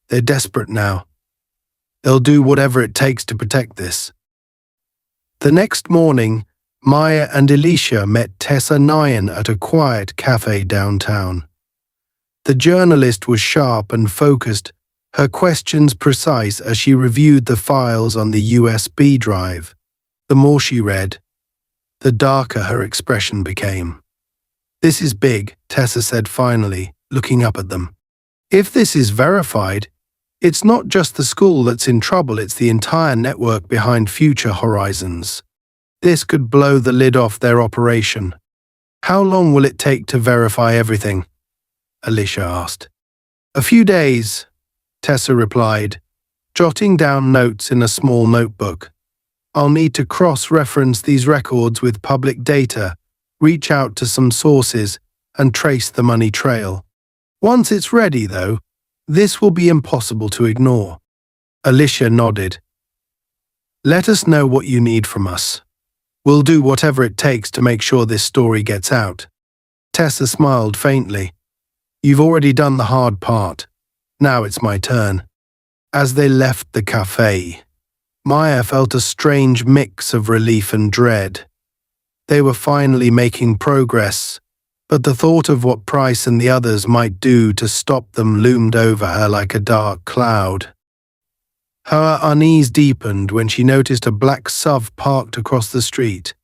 They're desperate now. They'll do whatever it takes to protect this. The next morning, Maya and Alicia met Tessa Nguyen at a quiet cafe downtown. The journalist was sharp and focused, her questions precise as she reviewed the files on the USB drive. The more she read, the darker her expression became. This is big, Tessa said finally, looking up at them. If this is verified, it's not just the school that's in trouble, it's the entire network behind Future Horizons. This could blow the lid off their operation. How long will it take to verify everything? Alicia asked. A few days, Tessa replied, jotting down notes in a small notebook. I'll need to cross-reference these records with public data, reach out to some sources, and trace the money trail. Once it's ready, though, this will be impossible to ignore. Alicia nodded. Let us know what you need from us. We'll do whatever it takes to make sure this story gets out. Tessa smiled faintly. You've already done the hard part. Now it's my turn. As they left the cafe, Maya felt a strange mix of relief and dread. They were finally making progress, but the thought of what Price and the others might do to stop them loomed over her like a dark cloud. Her unease deepened when she noticed a black SUV parked across the street.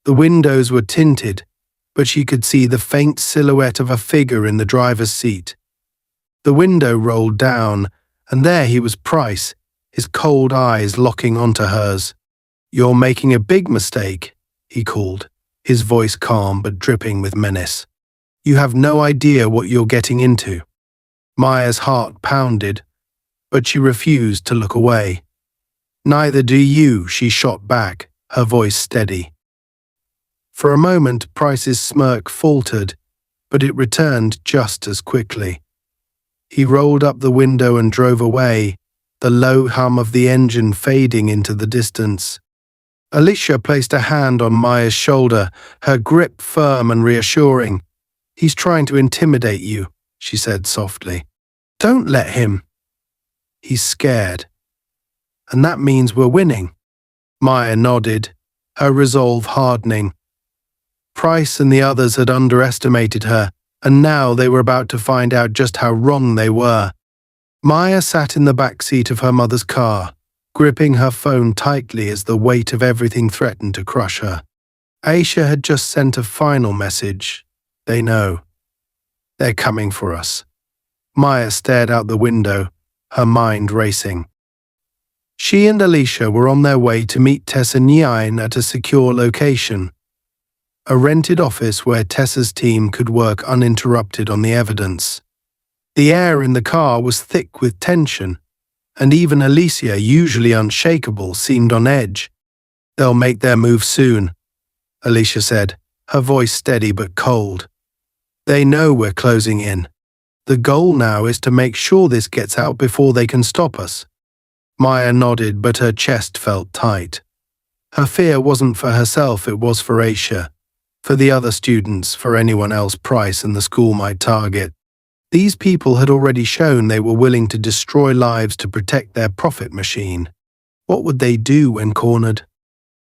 The windows were tinted, but she could see the faint silhouette of a figure in the driver's seat. The window rolled down, and there he was, Price, his cold eyes locking onto hers. You're making a big mistake, he called, his voice calm but dripping with menace. You have no idea what you're getting into. Maya's heart pounded, but she refused to look away. Neither do you, she shot back, her voice steady. For a moment, Price's smirk faltered, but it returned just as quickly. He rolled up the window and drove away, the low hum of the engine fading into the distance. Alicia placed a hand on Maya's shoulder, her grip firm and reassuring. He's trying to intimidate you, she said softly. Don't let him. He's scared. And that means we're winning. Maya nodded, her resolve hardening. Price and the others had underestimated her, and now they were about to find out just how wrong they were. Maya sat in the back seat of her mother's car, gripping her phone tightly as the weight of everything threatened to crush her. Aisha had just sent a final message. They know. They're coming for us. Maya stared out the window, her mind racing. She and Alicia were on their way to meet Tessa Nyain at a secure location, a rented office where Tessa's team could work uninterrupted on the evidence. The air in the car was thick with tension, and even Alicia, usually unshakable, seemed on edge. They'll make their move soon, Alicia said, her voice steady but cold. They know we're closing in. The goal now is to make sure this gets out before they can stop us. Maya nodded, but her chest felt tight. Her fear wasn't for herself, it was for Aisha, for the other students, for anyone else Price and the school might target. These people had already shown they were willing to destroy lives to protect their profit machine. What would they do when cornered?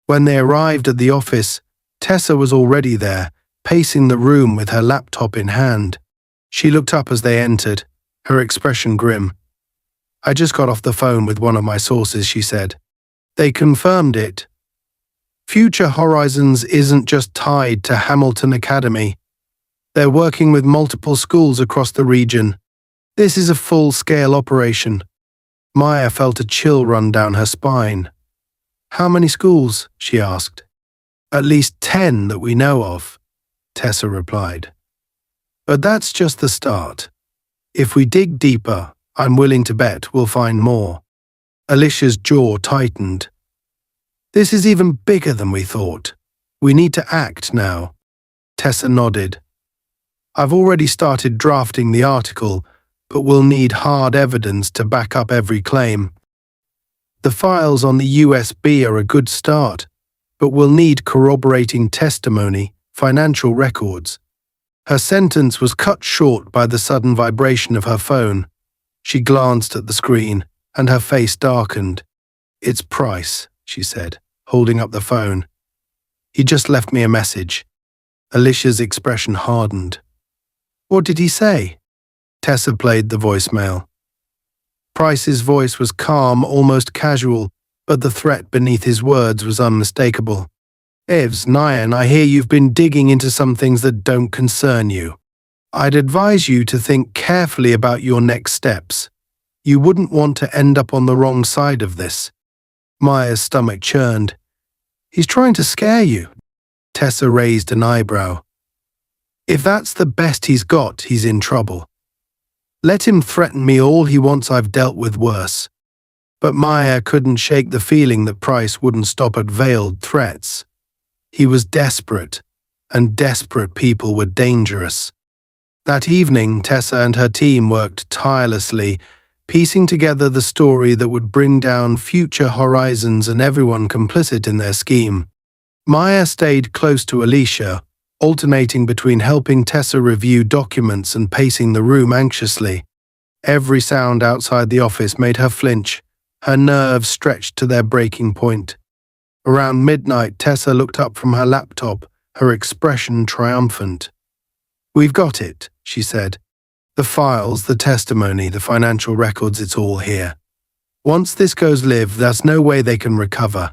When they arrived at the office, Tessa was already there, pacing the room with her laptop in hand. She looked up as they entered, her expression grim. I just got off the phone with one of my sources, she said. They confirmed it. Future Horizons isn't just tied to Hamilton Academy. They're working with multiple schools across the region. This is a full-scale operation. Maya felt a chill run down her spine. How many schools? She asked. At least 10 that we know of, Tessa replied. But that's just the start. If we dig deeper, I'm willing to bet we'll find more. Alicia's jaw tightened. This is even bigger than we thought. We need to act now. Tessa nodded. I've already started drafting the article, but we'll need hard evidence to back up every claim. The files on the USB are a good start, but we'll need corroborating testimony, financial records. Her sentence was cut short by the sudden vibration of her phone. She glanced at the screen, and her face darkened. It's Price, she said, holding up the phone. He just left me a message. Alicia's expression hardened. What did he say? Tessa played the voicemail. Price's voice was calm, almost casual, but the threat beneath his words was unmistakable. Evs, Nyan, I hear you've been digging into some things that don't concern you. I'd advise you to think carefully about your next steps. You wouldn't want to end up on the wrong side of this. Maya's stomach churned. He's trying to scare you. Tessa raised an eyebrow. If that's the best he's got, he's in trouble. Let him threaten me all he wants, I've dealt with worse. But Maya couldn't shake the feeling that Price wouldn't stop at veiled threats. He was desperate, and desperate people were dangerous. That evening, Tessa and her team worked tirelessly, piecing together the story that would bring down Future Horizons and everyone complicit in their scheme. Maya stayed close to Alicia, alternating between helping Tessa review documents and pacing the room anxiously. Every sound outside the office made her flinch, her nerves stretched to their breaking point. Around midnight, Tessa looked up from her laptop, her expression triumphant. We've got it, she said. The files, the testimony, the financial records, it's all here. Once this goes live, there's no way they can recover.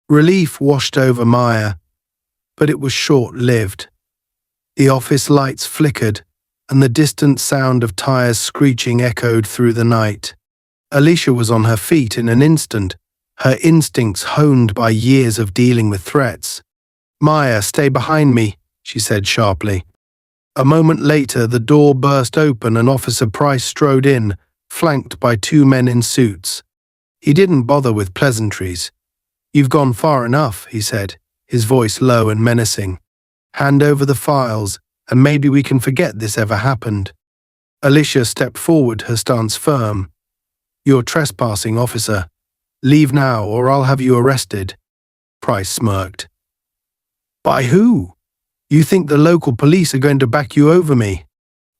Relief washed over Maya, but it was short-lived. The office lights flickered, and the distant sound of tires screeching echoed through the night. Alicia was on her feet in an instant, her instincts honed by years of dealing with threats. Maya, stay behind me, she said sharply. A moment later, the door burst open and Officer Price strode in, flanked by two men in suits. He didn't bother with pleasantries. "You've gone far enough," he said, his voice low and menacing. "Hand over the files, and maybe we can forget this ever happened." Alicia stepped forward, her stance firm. "You're trespassing, officer. Leave now, or I'll have you arrested." Price smirked. "By who? You think the local police are going to back you over me?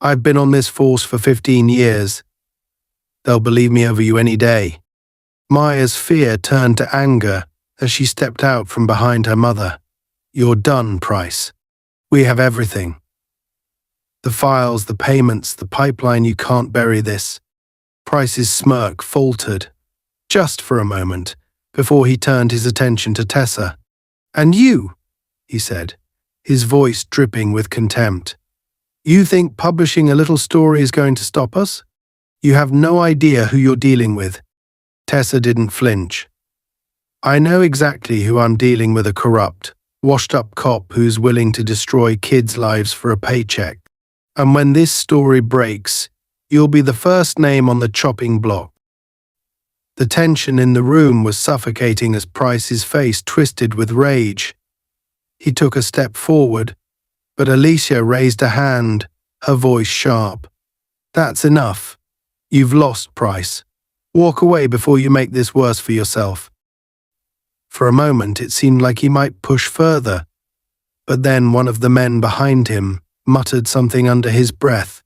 I've been on this force for 15 years. They'll believe me over you any day." Maya's fear turned to anger as she stepped out from behind her mother. "You're done, Price. We have everything. The files, the payments, the pipeline. You can't bury this." Price's smirk faltered, just for a moment, before he turned his attention to Tessa. "And you," he said, his voice dripping with contempt. "You think publishing a little story is going to stop us? You have no idea who you're dealing with." Tessa didn't flinch. "I know exactly who I'm dealing with, a corrupt, washed-up cop who's willing to destroy kids' lives for a paycheck. And when this story breaks, you'll be the first name on the chopping block." The tension in the room was suffocating as Price's face twisted with rage. He took a step forward, but Alicia raised a hand, her voice sharp. "That's enough. You've lost, Price. Walk away before you make this worse for yourself." For a moment it seemed like he might push further, but then one of the men behind him muttered something under his breath.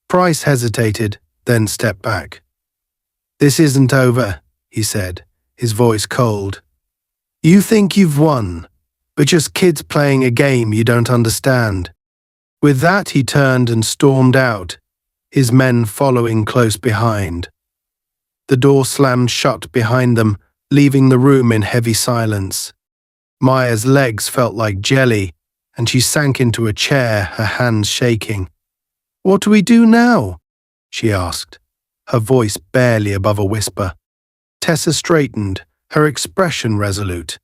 Price hesitated, then stepped back. "This isn't over," he said, his voice cold. "You think you've won, but just kids playing a game you don't understand." With that he turned and stormed out, his men following close behind. The door slammed shut behind them, leaving the room in heavy silence. Maya's legs felt like jelly, and she sank into a chair, her hands shaking. "What do we do now?" she asked, her voice barely above a whisper. Tessa straightened, her expression resolute.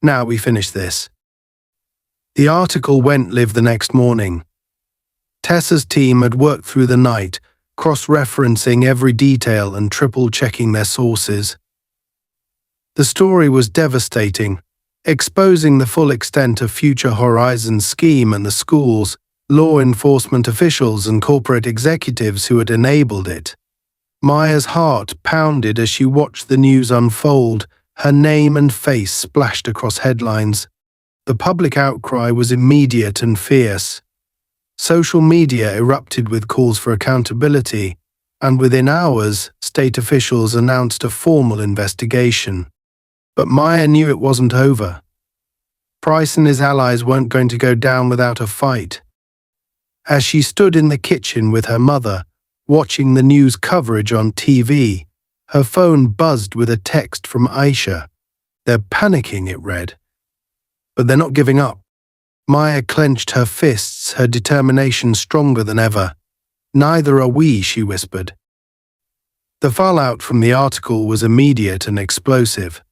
"Now we finish this." The article went live the next morning. Tessa's team had worked through the night, cross-referencing every detail and triple-checking their sources. The story was devastating, exposing the full extent of Future Horizons' scheme and the schools, law enforcement officials and corporate executives who had enabled it. Maya's heart pounded as she watched the news unfold, her name and face splashed across headlines. The public outcry was immediate and fierce. Social media erupted with calls for accountability, and within hours, state officials announced a formal investigation. But Maya knew it wasn't over. Price and his allies weren't going to go down without a fight. As she stood in the kitchen with her mother, watching the news coverage on TV, her phone buzzed with a text from Aisha. "They're panicking," it read. "But they're not giving up." Maya clenched her fists, her determination stronger than ever. "Neither are we," she whispered. The fallout from the article was immediate and explosive.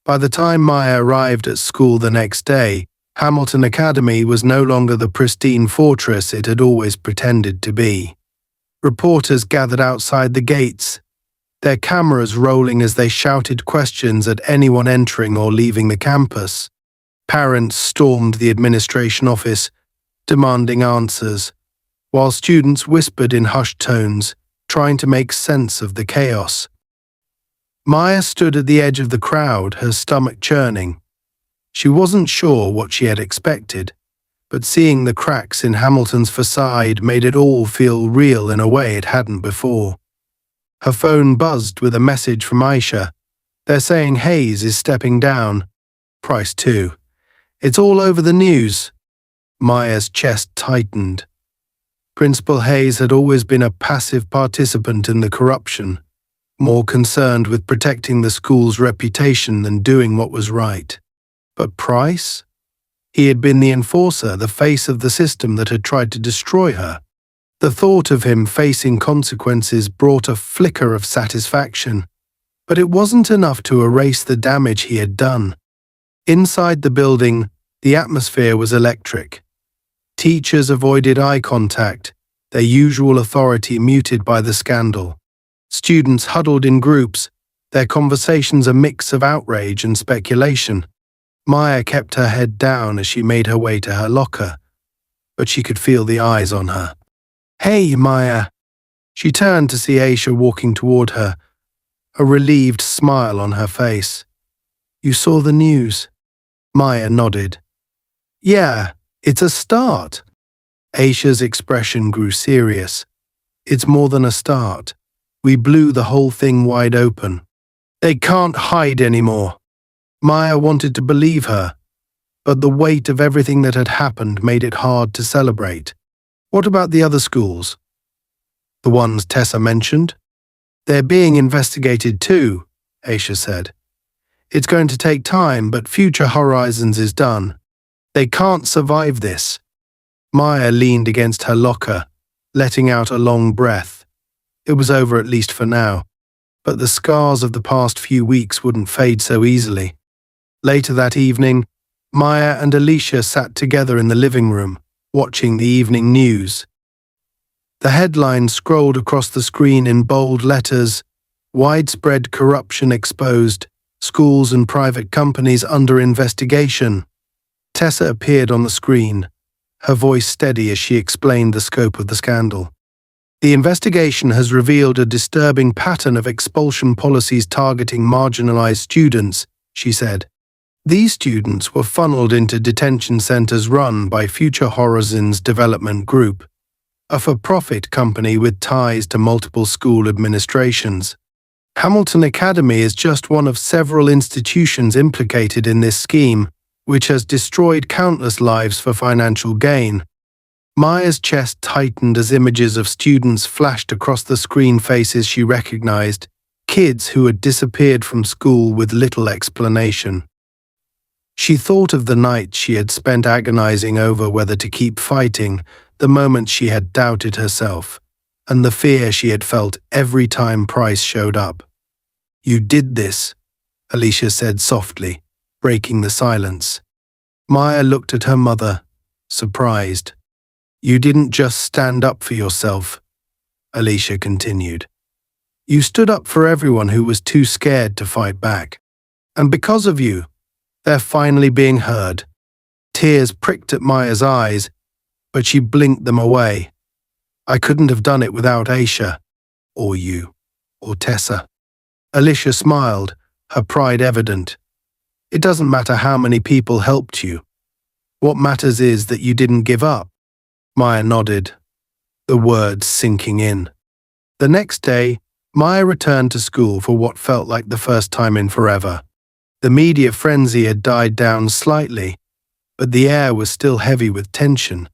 By the time Maya arrived at school the next day, Hamilton Academy was no longer the pristine fortress it had always pretended to be. Reporters gathered outside the gates, their cameras rolling as they shouted questions at anyone entering or leaving the campus. Parents stormed the administration office, demanding answers, while students whispered in hushed tones, trying to make sense of the chaos. Maya stood at the edge of the crowd, her stomach churning. She wasn't sure what she had expected, but seeing the cracks in Hamilton's facade made it all feel real in a way it hadn't before. Her phone buzzed with a message from Aisha. "They're saying Hayes is stepping down. Price too. It's all over the news." Maya's chest tightened. Principal Hayes had always been a passive participant in the corruption, more concerned with protecting the school's reputation than doing what was right. But Price? He had been the enforcer, the face of the system that had tried to destroy her. The thought of him facing consequences brought a flicker of satisfaction, but it wasn't enough to erase the damage he had done. Inside the building, the atmosphere was electric. Teachers avoided eye contact, their usual authority muted by the scandal. Students huddled in groups, their conversations a mix of outrage and speculation. Maya kept her head down as she made her way to her locker, but she could feel the eyes on her. "Hey, Maya." She turned to see Aisha walking toward her, a relieved smile on her face. "You saw the news?" Maya nodded. "Yeah, it's a start." Aisha's expression grew serious. "It's more than a start. We blew the whole thing wide open. They can't hide anymore." Maya wanted to believe her, but the weight of everything that had happened made it hard to celebrate. "What about the other schools?" "The ones Tessa mentioned?" "They're being investigated too," Aisha said. "It's going to take time, but Future Horizons is done. They can't survive this." Maya leaned against her locker, letting out a long breath. It was over at least for now, but the scars of the past few weeks wouldn't fade so easily. Later that evening, Maya and Alicia sat together in the living room, watching the evening news. The headline scrolled across the screen in bold letters: "Widespread corruption exposed, schools and private companies under investigation." Tessa appeared on the screen, her voice steady as she explained the scope of the scandal. "The investigation has revealed a disturbing pattern of expulsion policies targeting marginalized students," she said. "These students were funneled into detention centers run by Future Horizons Development Group, a for-profit company with ties to multiple school administrations. Hamilton Academy is just one of several institutions implicated in this scheme, which has destroyed countless lives for financial gain." Maya's chest tightened as images of students flashed across the screen, faces she recognized, kids who had disappeared from school with little explanation. She thought of the night she had spent agonizing over whether to keep fighting, the moments she had doubted herself, and the fear she had felt every time Price showed up. "You did this," Alicia said softly, breaking the silence. Maya looked at her mother, surprised. "You didn't just stand up for yourself," Alicia continued. "You stood up for everyone who was too scared to fight back. And because of you, they're finally being heard." Tears pricked at Maya's eyes, but she blinked them away. "I couldn't have done it without Aisha, or you, or Tessa." Alicia smiled, her pride evident. "It doesn't matter how many people helped you. What matters is that you didn't give up." Maya nodded, the words sinking in. The next day, Maya returned to school for what felt like the first time in forever. The media frenzy had died down slightly, but the air was still heavy with tension.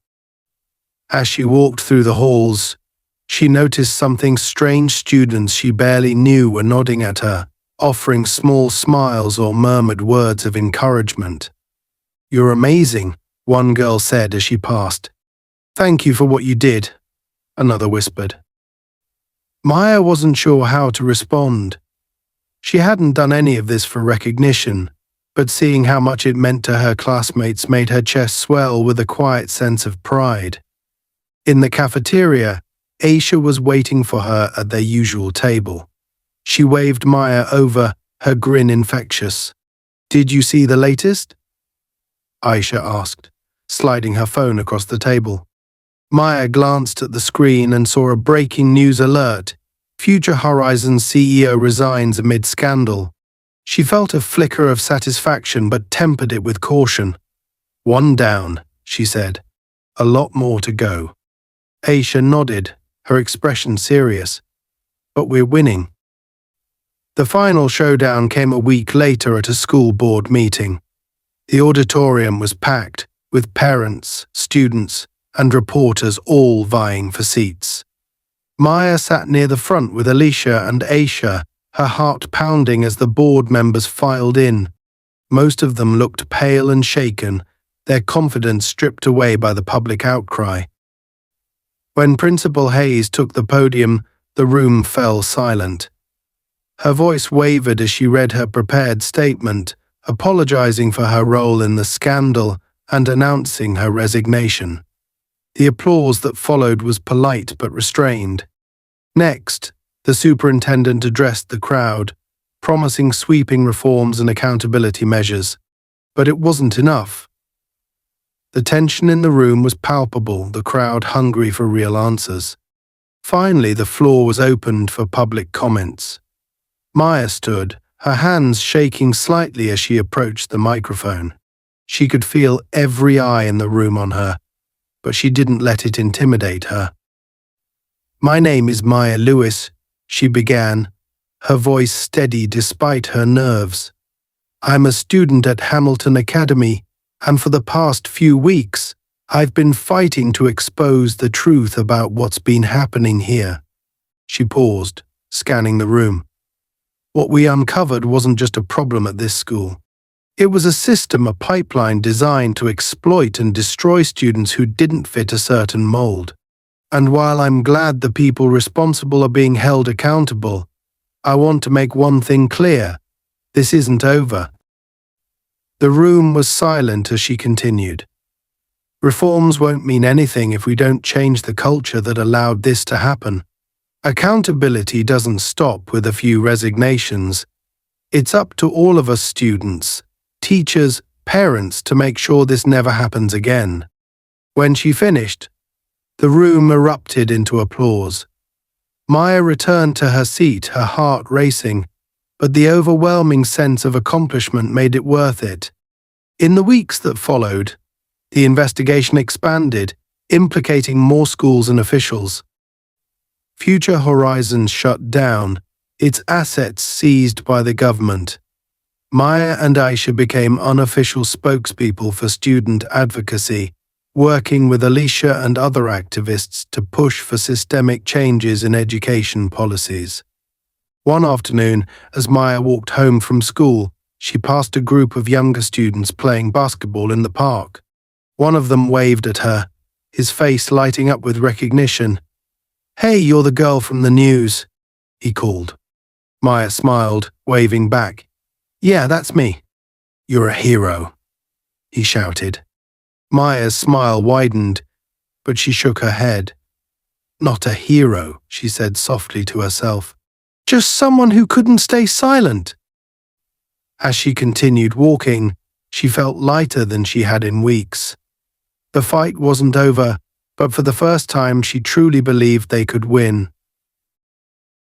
As she walked through the halls, she noticed something strange. Students she barely knew were nodding at her, offering small smiles or murmured words of encouragement. "You're amazing," one girl said as she passed. "Thank you for what you did," another whispered. Maya wasn't sure how to respond. She hadn't done any of this for recognition, but seeing how much it meant to her classmates made her chest swell with a quiet sense of pride. In the cafeteria, Aisha was waiting for her at their usual table. She waved Maya over, her grin infectious. "Did you see the latest?" Aisha asked, sliding her phone across the table. Maya glanced at the screen and saw a breaking news alert. Future Horizons CEO resigns amid scandal. She felt a flicker of satisfaction but tempered it with caution. "One down," she said. "A lot more to go." Aisha nodded, her expression serious. "But we're winning." The final showdown came a week later at a school board meeting. The auditorium was packed, with parents, students, and reporters all vying for seats. Maya sat near the front with Alicia and Aisha, her heart pounding as the board members filed in. Most of them looked pale and shaken, their confidence stripped away by the public outcry. When Principal Hayes took the podium, the room fell silent. Her voice wavered as she read her prepared statement, apologizing for her role in the scandal and announcing her resignation. The applause that followed was polite but restrained. Next, the superintendent addressed the crowd, promising sweeping reforms and accountability measures. But it wasn't enough. The tension in the room was palpable, the crowd hungry for real answers. Finally, the floor was opened for public comments. Maya stood, her hands shaking slightly as she approached the microphone. She could feel every eye in the room on her, but she didn't let it intimidate her. "My name is Maya Lewis," she began, her voice steady despite her nerves. "I'm a student at Hamilton Academy, and for the past few weeks, I've been fighting to expose the truth about what's been happening here." She paused, scanning the room. What we uncovered wasn't just a problem at this school. It was a system, a pipeline designed to exploit and destroy students who didn't fit a certain mold. And while I'm glad the people responsible are being held accountable, I want to make one thing clear: this isn't over. The room was silent as she continued. "Reforms won't mean anything if we don't change the culture that allowed this to happen. Accountability doesn't stop with a few resignations. It's up to all of us students, teachers, parents to make sure this never happens again." When she finished, the room erupted into applause. Maya returned to her seat, her heart racing, but the overwhelming sense of accomplishment made it worth it. In the weeks that followed, the investigation expanded, implicating more schools and officials. Future Horizons shut down, its assets seized by the government. Maya and Aisha became unofficial spokespeople for student advocacy, working with Alicia and other activists to push for systemic changes in education policies. One afternoon, as Maya walked home from school, she passed a group of younger students playing basketball in the park. One of them waved at her, his face lighting up with recognition. "Hey, you're the girl from the news," he called. Maya smiled, waving back. "Yeah, that's me." "You're a hero," he shouted. Maya's smile widened, but she shook her head. "Not a hero," she said softly to herself. "Just someone who couldn't stay silent." As she continued walking, she felt lighter than she had in weeks. The fight wasn't over, but for the first time she truly believed they could win.